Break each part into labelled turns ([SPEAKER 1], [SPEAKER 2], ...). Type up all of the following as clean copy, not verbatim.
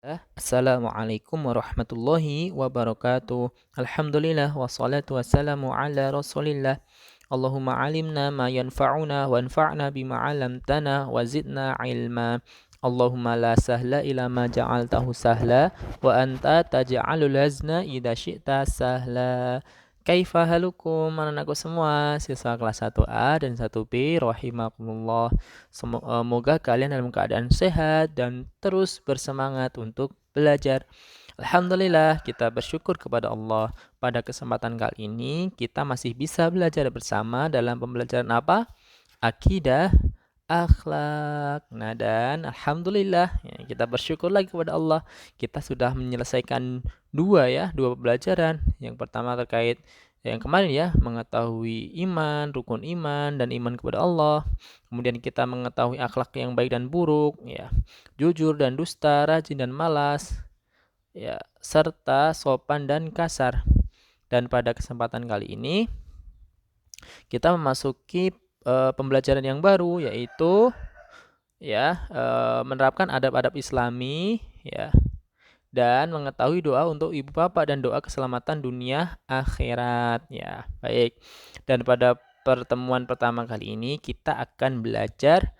[SPEAKER 1] Assalamualaikum warahmatullahi wabarakatuh. Alhamdulillah wassalatu wassalamu ala Rasulillah. Allahumma alimna ma yanfa'una wanfa'na bima 'allamtana wa zidna ilma. Allahumma la sahla ila ma ja'altahu sahla wa anta taj'alul hazna idza syi'ta sahla. Kaifa halukum anak-anakku semua siswa kelas 1A dan 1B rahimakumullah. Semoga kalian dalam keadaan sehat dan terus bersemangat untuk belajar. Alhamdulillah, kita bersyukur kepada Allah. Pada kesempatan kali ini, kita masih bisa belajar bersama dalam pembelajaran apa? Akidah, akhlak. Nah, dan alhamdulillah, ya, kita bersyukur lagi kepada Allah. Kita sudah menyelesaikan dua pembelajaran. Yang pertama terkait yang kemarin ya, mengetahui iman, rukun iman, dan iman kepada Allah. Kemudian kita mengetahui akhlak yang baik dan buruk, ya, jujur dan dusta, rajin dan malas, ya, serta sopan dan kasar. Dan pada kesempatan kali ini kita memasuki pembelajaran yang baru, yaitu ya menerapkan adab-adab Islami, ya, dan mengetahui doa untuk ibu bapak dan doa keselamatan dunia akhirat, ya. Baik. Dan pada pertemuan pertama kali ini kita akan belajar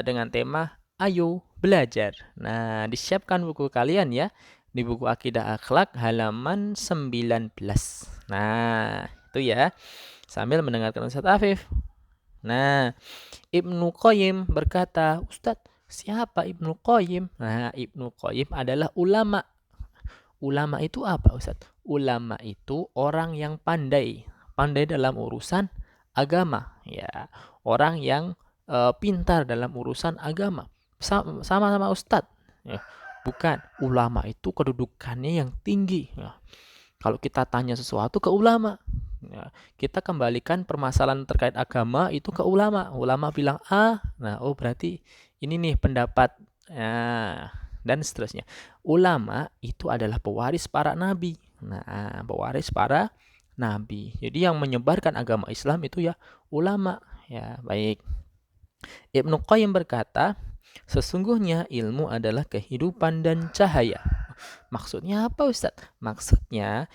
[SPEAKER 1] dengan tema Ayo Belajar. Nah, disiapkan buku kalian ya, di buku Akidah Akhlak halaman 19. Nah, itu ya, sambil mendengarkan Ustaz Afif. Nah, Ibnu Qayyim berkata, Ustadz, siapa Ibnu Qayyim? Nah, Ibnu Qayyim adalah ulama. Ulama itu apa, Ustadz? Ulama itu orang yang pandai. Pandai dalam urusan agama. Ya, orang yang pintar dalam urusan agama. Sama-sama Ustadz. Ya, bukan. Ulama itu kedudukannya yang tinggi. Ya. Kalau kita tanya sesuatu ke ulama, ya, kita kembalikan permasalahan terkait agama itu ke ulama. Ulama bilang A, nah oh berarti ini nih pendapat, ya, dan seterusnya. Ulama itu adalah pewaris para nabi. Nah, pewaris para nabi. Jadi yang menyebarkan agama Islam itu ya ulama. Ya, baik. Ibnu Qayyim berkata, sesungguhnya ilmu adalah kehidupan dan cahaya. Maksudnya apa, Ustadz? Maksudnya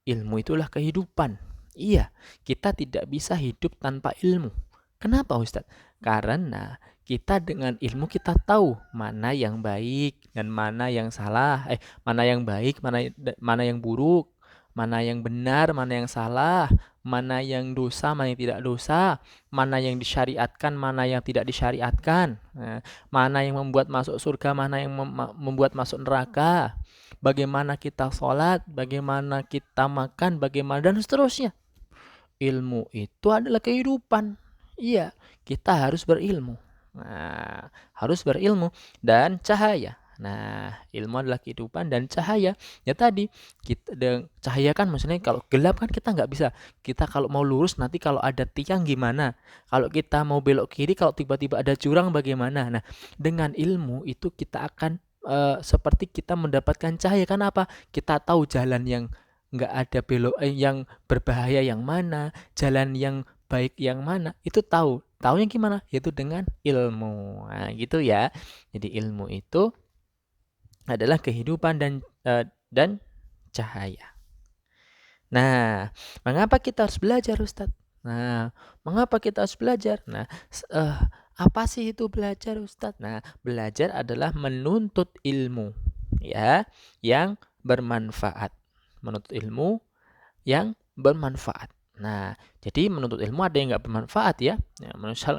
[SPEAKER 1] ilmu itulah kehidupan. Iya, kita tidak bisa hidup tanpa ilmu. Kenapa, Ustadz? Karena kita dengan ilmu kita tahu mana yang baik dan mana yang salah. Mana yang baik, mana yang buruk, mana yang benar, mana yang salah, mana yang dosa, mana yang tidak dosa, mana yang disyariatkan, mana yang tidak disyariatkan, mana yang membuat masuk surga, mana yang membuat masuk neraka, bagaimana kita sholat, bagaimana kita makan, bagaimana dan seterusnya. Ilmu itu adalah kehidupan. Iya, kita harus berilmu. Nah, harus berilmu dan cahaya. Nah, ilmu adalah kehidupan dan cahaya. Ya tadi, kita cahaya kan maksudnya kalau gelap kan kita nggak bisa. Kita kalau mau lurus nanti kalau ada tiang gimana? Kalau kita mau belok kiri kalau tiba-tiba ada jurang bagaimana? Nah, dengan ilmu itu kita akan seperti kita mendapatkan cahaya. Kenapa? Kita tahu jalan yang nggak ada belok, yang berbahaya yang mana, jalan yang baik yang mana, itu tahu. Taunya gimana? Yaitu dengan ilmu. Nah, gitu ya. Jadi ilmu itu adalah kehidupan dan cahaya. Nah, mengapa kita harus belajar, Ustadz? Nah, mengapa kita harus belajar? Nah, apa sih itu belajar, Ustadz? Nah, belajar adalah menuntut ilmu, ya, yang bermanfaat. Menuntut ilmu yang bermanfaat. Nah, jadi menuntut ilmu ada yang nggak bermanfaat ya.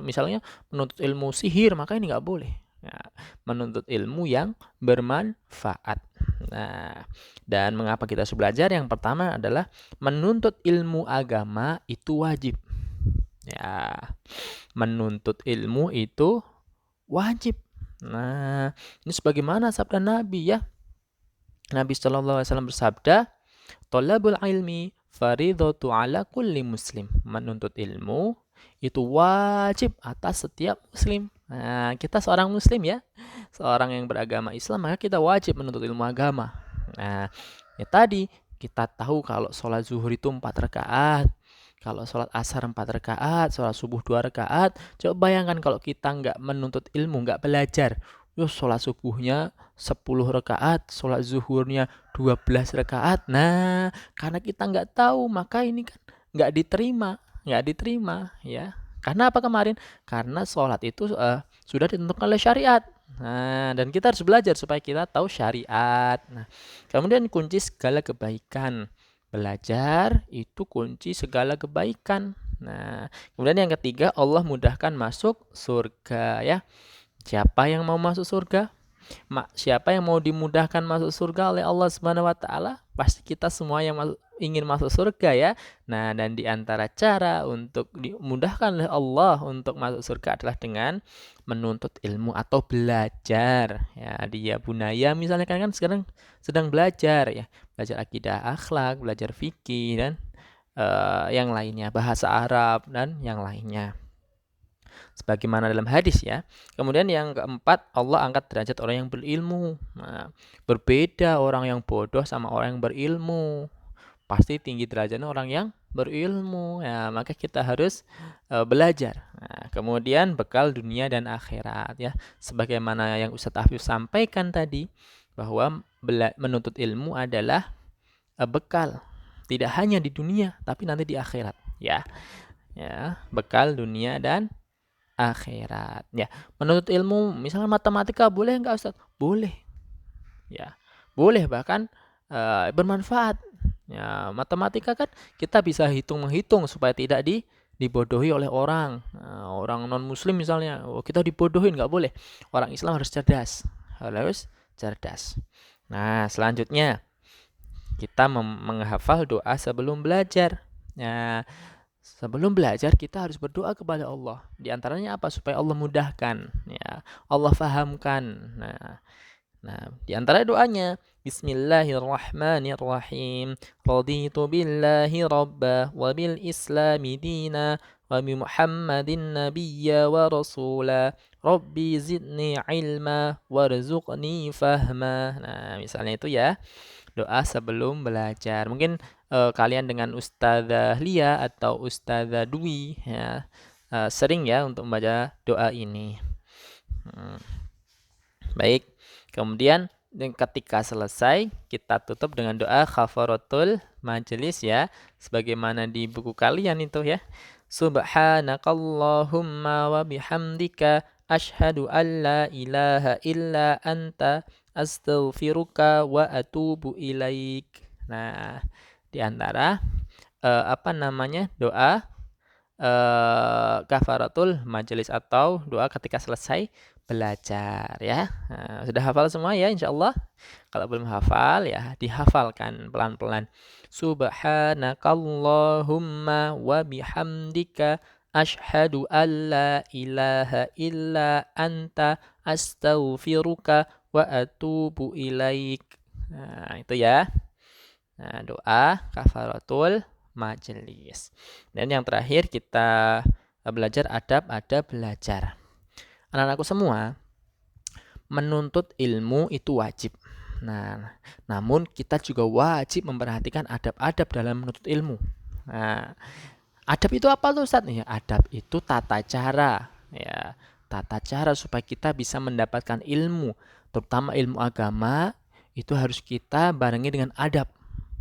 [SPEAKER 1] Misalnya menuntut ilmu sihir, maka ini nggak boleh. Nah, menuntut ilmu yang bermanfaat. Nah, dan mengapa kita harus belajar? Yang pertama adalah menuntut ilmu agama itu wajib. Ya, menuntut ilmu itu wajib. Nah, ini sebagaimana sabda Nabi ya. Nabi Shallallahu Alaihi Wasallam bersabda, "Thalabul ilmi faridhatu ala kulli muslim." Menuntut ilmu itu wajib atas setiap muslim. Nah, kita seorang muslim ya, seorang yang beragama Islam, maka kita wajib menuntut ilmu agama. Nah, ya tadi kita tahu kalau sholat zuhur itu 4 rakaat, kalau sholat asar 4 rakaat, sholat subuh 2 rakaat. Coba bayangkan kalau kita nggak menuntut ilmu, nggak belajar. sholat subuhnya 10 rakaat, sholat zuhurnya 12 rakaat. Nah, karena kita nggak tahu, maka ini kan nggak diterima ya. Karena apa kemarin? Karena sholat itu sudah ditentukan oleh syariat. Nah, dan kita harus belajar supaya kita tahu syariat. Nah, kemudian kunci segala kebaikan. Belajar itu kunci segala kebaikan. Nah, kemudian yang ketiga, Allah mudahkan masuk surga ya. Siapa yang mau masuk surga? Siapa yang mau dimudahkan masuk surga oleh Allah Subhanahu wa taala? Pasti kita semua yang ingin masuk surga ya. Nah, dan di antara cara untuk dimudahkan oleh Allah untuk masuk surga adalah dengan menuntut ilmu atau belajar. Ya, dia bunaya misalnya kan sekarang sedang belajar ya, belajar akidah, akhlak, belajar fikih dan yang lainnya, bahasa Arab dan yang lainnya. Sebagaimana dalam hadis ya. Kemudian yang keempat, Allah angkat derajat orang yang berilmu. Nah, berbeda orang yang bodoh sama orang yang berilmu. Pasti tinggi derajatnya orang yang berilmu. Ya, maka kita harus belajar. Nah, kemudian bekal dunia dan akhirat ya. Sebagaimana yang Ustadz Afif sampaikan tadi, bahwa menuntut ilmu adalah bekal. Tidak hanya di dunia, tapi nanti di akhirat ya. Ya, bekal dunia dan akhirat ya. Menuntut ilmu misalnya matematika boleh nggak Ustaz? Boleh ya, boleh, bahkan bermanfaat ya. Matematika kan kita bisa menghitung supaya tidak dibodohi oleh orang. Orang non muslim misalnya, kita dibodohin, nggak boleh. Orang Islam harus cerdas. Nah, selanjutnya kita menghafal doa sebelum belajar. Nah, sebelum belajar kita harus berdoa kepada Allah. Di antaranya apa? Supaya Allah mudahkan, ya. Allah fahamkan. Nah, di antara doanya Bismillahirrahmanirrahim. Raditu billahi rabba wa bil islami dina wa bi Muhammadin nabiyya wa rasula. Rabbi zidni ilma warzuqni fahma. Nah, misalnya itu ya, doa sebelum belajar. Mungkin kalian dengan Ustazah Lia atau Ustazah Dwi ya, sering ya untuk membaca doa ini. Baik, kemudian ketika selesai kita tutup dengan doa khafaratul majelis ya, sebagaimana di buku kalian itu ya. Subhanakallahumma wa bihamdika asyhadu an la ilaha illa anta astaghfiruka wa atubu ilaik. Nah, di antara doa kafaratul majelis atau doa ketika selesai belajar ya. Nah, sudah hafal semua ya insyaallah? Kalau belum hafal ya dihafalkan pelan-pelan. Subhanakallahumma wa bihamdika asyhadu an la ilaha illa anta astaghfiruka wa atubu ilaik. Nah, itu ya. Nah, doa kafaratul majelis. Dan yang terakhir kita belajar adab-adab belajar. Anak-anakku semua, menuntut ilmu itu wajib. Nah, namun kita juga wajib memperhatikan adab-adab dalam menuntut ilmu. Nah, adab itu apa tuh Ustaz? Ya, adab itu tata cara ya. Tata cara supaya kita bisa mendapatkan ilmu, terutama ilmu agama, itu harus kita barengi dengan adab.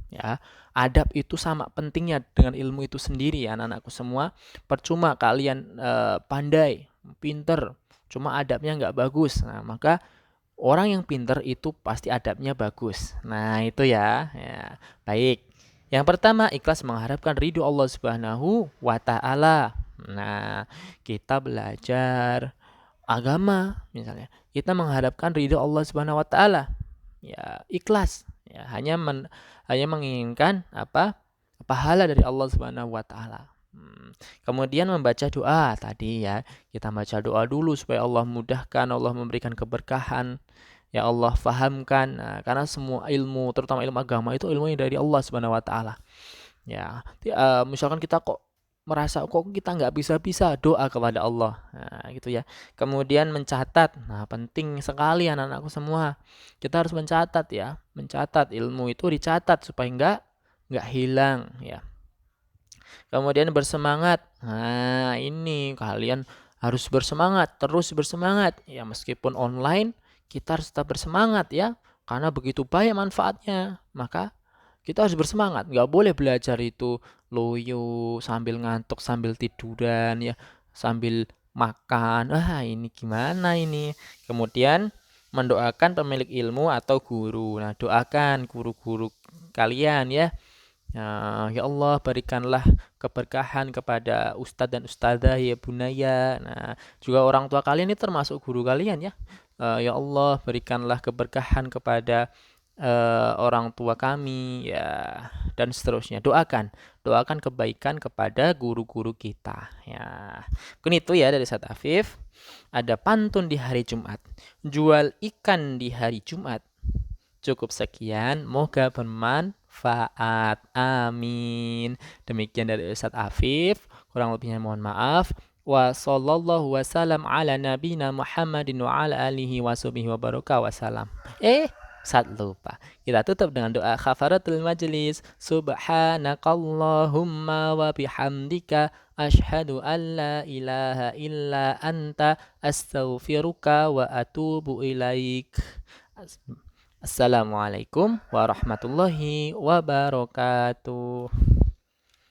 [SPEAKER 1] Ya, adab itu sama pentingnya dengan ilmu itu sendiri ya anak-anakku semua. Percuma kalian pandai, pinter, cuma adabnya nggak bagus. Nah, maka orang yang pinter itu pasti adabnya bagus. Nah, itu ya. Ya, baik. Yang pertama, ikhlas mengharapkan ridho Allah Subhanahu wa taala. Nah, kita belajar agama misalnya, kita mengharapkan ridho Allah Subhanahu wa taala. Ya, ikhlas. Ya, hanya menginginkan pahala dari Allah Subhanahu wa taala. Kemudian membaca doa tadi ya. Kita baca doa dulu supaya Allah mudahkan, Allah memberikan keberkahan. Ya Allah fahamkan. Nah, karena semua ilmu, terutama ilmu agama itu ilmu yang dari Allah Subhanahu wa taala. Ya, misalkan kita kok merasa kok kita nggak bisa-bisa, doa kepada Allah. Nah, gitu ya. Kemudian mencatat. Nah, penting sekali anak-anakku semua. Kita harus mencatat ya. Mencatat ilmu itu dicatat supaya nggak hilang ya. Kemudian bersemangat. Nah, ini kalian harus bersemangat, terus bersemangat. Ya, meskipun online, kita harus tetap bersemangat ya, karena begitu banyak manfaatnya. Maka kita harus bersemangat, nggak boleh belajar itu loyo sambil ngantuk, sambil tiduran ya, sambil makan. Ah, ini gimana ini? Kemudian mendoakan pemilik ilmu atau guru. Nah, doakan guru-guru kalian ya. Ya Allah, berikanlah keberkahan kepada ustadz dan ustadzah ya bunaya. Nah, juga orang tua kalian ini termasuk guru kalian ya. Ya Allah, berikanlah keberkahan kepada orang tua kami ya, dan seterusnya. Doakan kebaikan kepada guru-guru kita ya. Mungkin itu ya dari Ustadz Afif. Ada pantun di hari Jumat. Jual ikan di hari Jumat. Cukup sekian, moga bermanfaat. Amin. Demikian dari Ustadz Afif. Kurang lebihnya mohon maaf. Wa sallallahu wasallam ala nabina Muhammadin wa ala alihi wa sahbihi wa baraka wasallam. Saat lupa. Kita tutup dengan doa khafaratul majlis. Subhanakallahumma wa bihamdika asyhadu an la ilaha illa anta astaghfiruka wa atubu ilaik. Assalamualaikum warahmatullahi wabarakatuh.